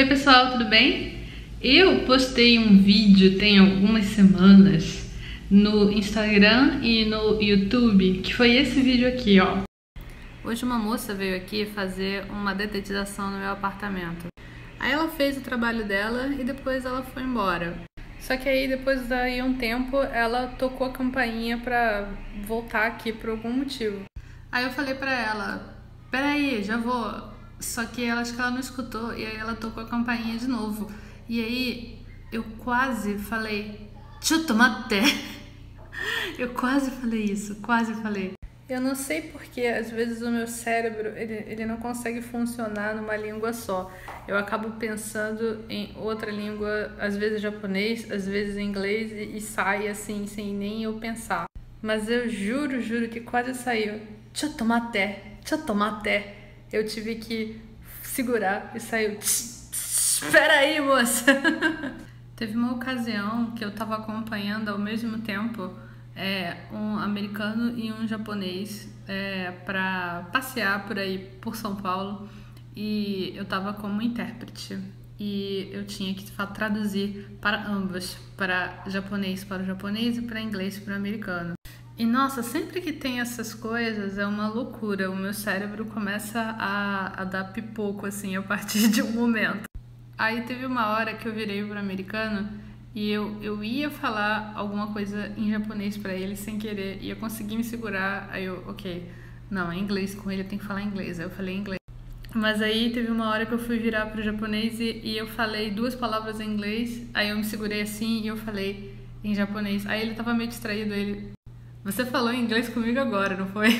Oi pessoal, tudo bem? Eu postei um vídeo tem algumas semanas no Instagram e no YouTube, que foi esse vídeo aqui, ó. Hoje uma moça veio aqui fazer uma detetização no meu apartamento. Aí ela fez o trabalho dela e depois ela foi embora. Só que aí depois daí um tempo ela tocou a campainha pra voltar aqui por algum motivo. Aí eu falei pra ela, peraí, já vou. Só que acho que ela não escutou e aí ela tocou a campainha de novo. E aí eu quase falei, chutomate. Eu quase falei isso, quase falei. Eu não sei porque às vezes o meu cérebro ele não consegue funcionar numa língua só. Eu acabo pensando em outra língua, às vezes japonês, às vezes inglês e sai assim sem nem eu pensar. Mas eu juro que quase saiu. Chutomate, chutomate. Eu tive que segurar e saiu. Espera aí, moça! Teve uma ocasião que eu tava acompanhando ao mesmo tempo um americano e um japonês pra passear por aí, por São Paulo. E eu tava como intérprete. E eu tinha que traduzir para ambos, para japonês para o japonês e para inglês para o americano. E nossa, sempre que tem essas coisas é uma loucura, o meu cérebro começa a dar pipoco assim a partir de um momento. Aí teve uma hora que eu virei pro americano e eu ia falar alguma coisa em japonês pra ele sem querer e eu consegui me segurar, aí eu, ok, não, é inglês com ele, eu tenho que falar inglês, aí eu falei inglês. Mas aí teve uma hora que eu fui virar pro japonês e eu falei duas palavras em inglês, aí eu me segurei assim e eu falei em japonês, aí ele tava meio distraído, você falou em inglês comigo agora, não foi?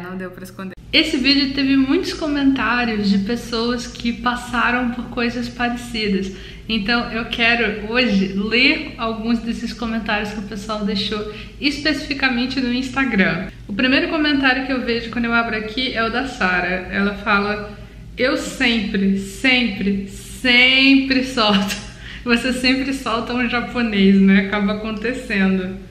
Não deu pra esconder. Esse vídeo teve muitos comentários de pessoas que passaram por coisas parecidas. Então eu quero hoje ler alguns desses comentários que o pessoal deixou especificamente no Instagram. O primeiro comentário que eu vejo quando eu abro aqui é o da Sara. Ela fala, eu sempre solto. Você sempre solta um japonês, né? Acaba acontecendo.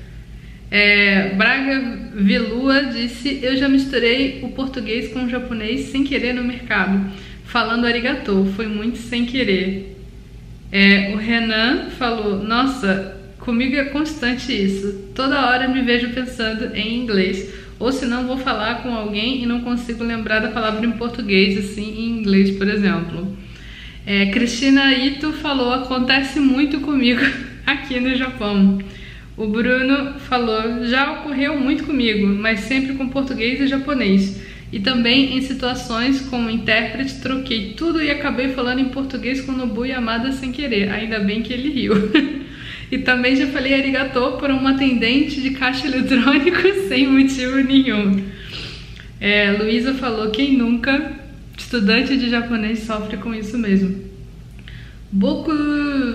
Braga Vilua disse, eu já misturei o português com o japonês sem querer no mercado, falando arigatô, foi muito sem querer. O Renan falou, nossa, comigo é constante isso, toda hora me vejo pensando em inglês, ou senão vou falar com alguém e não consigo lembrar da palavra em português, assim, em inglês, por exemplo. Cristina Ito falou, acontece muito comigo aqui no Japão. O Bruno falou, já ocorreu muito comigo, mas sempre com português e japonês. E também em situações como intérprete, troquei tudo e acabei falando em português com Nobu Yamada sem querer. Ainda bem que ele riu. E também já falei arigatô para uma atendente de caixa eletrônico sem motivo nenhum. Luísa falou, quem nunca? Estudante de japonês sofre com isso mesmo. Boku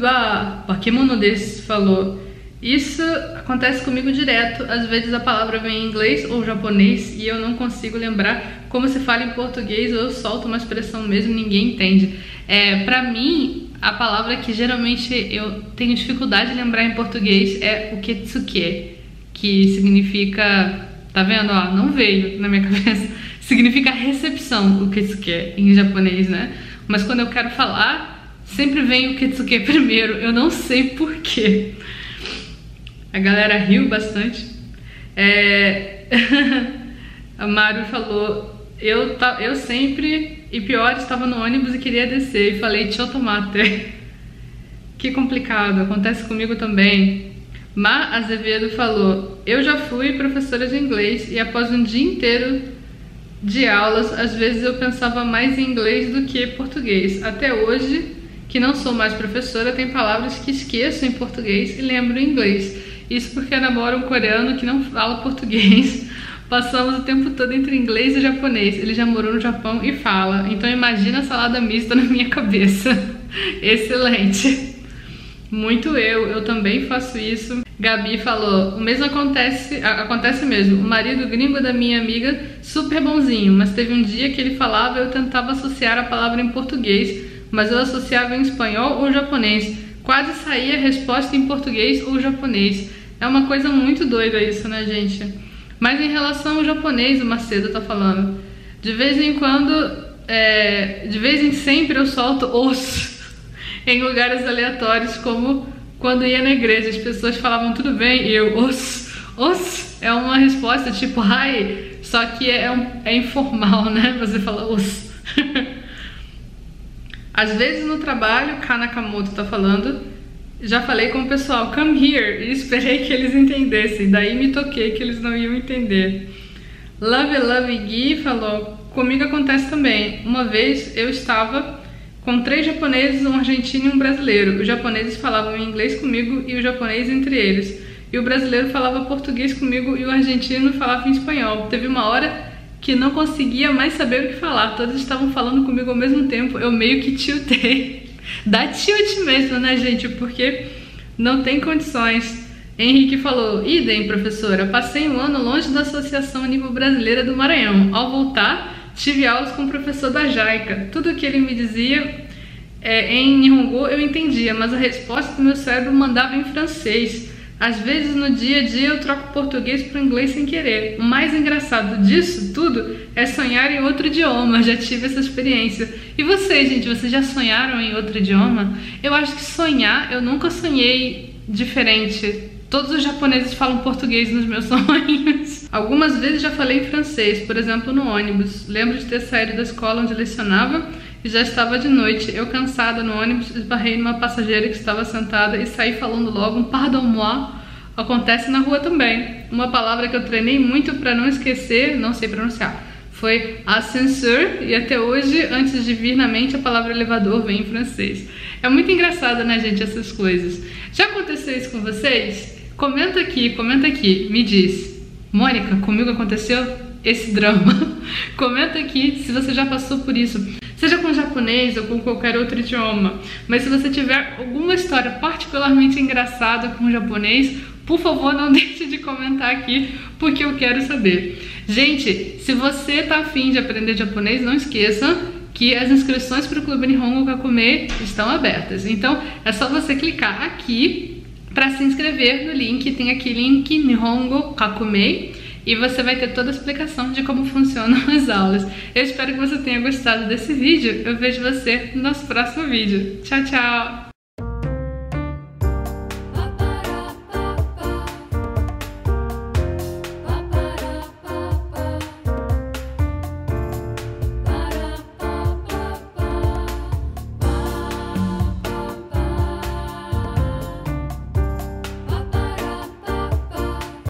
wa bakemono desu falou, isso acontece comigo direto, às vezes a palavra vem em inglês ou japonês e eu não consigo lembrar como se fala em português ou eu solto uma expressão mesmo, ninguém entende. Pra mim, a palavra que geralmente eu tenho dificuldade de lembrar em português é o ketsuke, que significa, tá vendo, ó, não veio na minha cabeça, significa recepção, o ketsuke em japonês, né? Mas quando eu quero falar, sempre vem o ketsuke primeiro, eu não sei porquê. A galera riu bastante. A Maru falou, eu sempre, e pior, estava no ônibus e queria descer, e falei chotomate. Que complicado, acontece comigo também. Ma Azevedo falou, eu já fui professora de inglês e após um dia inteiro de aulas, às vezes eu pensava mais em inglês do que português. Até hoje, que não sou mais professora, tem palavras que esqueço em português e lembro em inglês. Isso porque eu namoro um coreano que não fala português. Passamos o tempo todo entre inglês e japonês. Ele já morou no Japão e fala. Então imagina a salada mista na minha cabeça. Excelente. Muito eu também faço isso. Gabi falou, o mesmo acontece mesmo. O marido gringo da minha amiga, super bonzinho, mas teve um dia que ele falava, eu tentava associar a palavra em português, mas eu associava em espanhol ou japonês. Quase saía a resposta em português ou japonês. É uma coisa muito doida isso, né, gente? Mas em relação ao japonês, o Macedo tá falando, de vez em quando de vez em sempre eu solto os em lugares aleatórios, como quando ia na igreja, as pessoas falavam tudo bem e eu os é uma resposta tipo hi, só que é informal, né? Você fala os. Às vezes no trabalho, Kanakamoto tá falando, já falei com o pessoal, come here, e esperei que eles entendessem, daí me toquei que eles não iam entender. Love Gui falou, comigo acontece também, uma vez eu estava com 3 japoneses, um argentino e um brasileiro, os japoneses falavam inglês comigo e o japonês entre eles, e o brasileiro falava português comigo e o argentino falava em espanhol. Teve uma hora que não conseguia mais saber o que falar, todos estavam falando comigo ao mesmo tempo, eu meio que tiltei. Dá tilt mesmo, né, gente? Porque não tem condições. Henrique falou, idem, professora, passei um ano longe da Associação a Nível Brasileira do Maranhão. Ao voltar, tive aulas com o professor da JAICA. Tudo que ele me dizia em Nihongo eu entendia, mas a resposta do meu cérebro mandava em francês. Às vezes no dia a dia eu troco português para inglês sem querer. O mais engraçado disso tudo é sonhar em outro idioma. Já tive essa experiência. E vocês, gente, vocês já sonharam em outro idioma? Eu acho que sonhar, eu nunca sonhei diferente. Todos os japoneses falam português nos meus sonhos. Algumas vezes já falei em francês, por exemplo no ônibus. Lembro de ter saído da escola onde lecionava e já estava de noite. Eu cansada no ônibus, esbarrei numa passageira que estava sentada e saí falando logo um pardon-moi. Acontece na rua também. Uma palavra que eu treinei muito para não esquecer, não sei pronunciar, foi ascenseur, e até hoje, antes de vir na mente, a palavra elevador vem em francês. É muito engraçado, né, gente, essas coisas. Já aconteceu isso com vocês? Comenta aqui, me diz. Mônica, comigo aconteceu esse drama. Comenta aqui se você já passou por isso, seja com japonês ou com qualquer outro idioma. Mas se você tiver alguma história particularmente engraçada com japonês, por favor, não deixe de comentar aqui, porque eu quero saber. Gente, se você tá afim de aprender japonês, não esqueça que as inscrições para o Clube Nihongo Kakumei estão abertas. Então, é só você clicar aqui para se inscrever no link. Tem aqui link Nihongo Kakumei e você vai ter toda a explicação de como funcionam as aulas. Eu espero que você tenha gostado desse vídeo. Eu vejo você no nosso próximo vídeo. Tchau, tchau!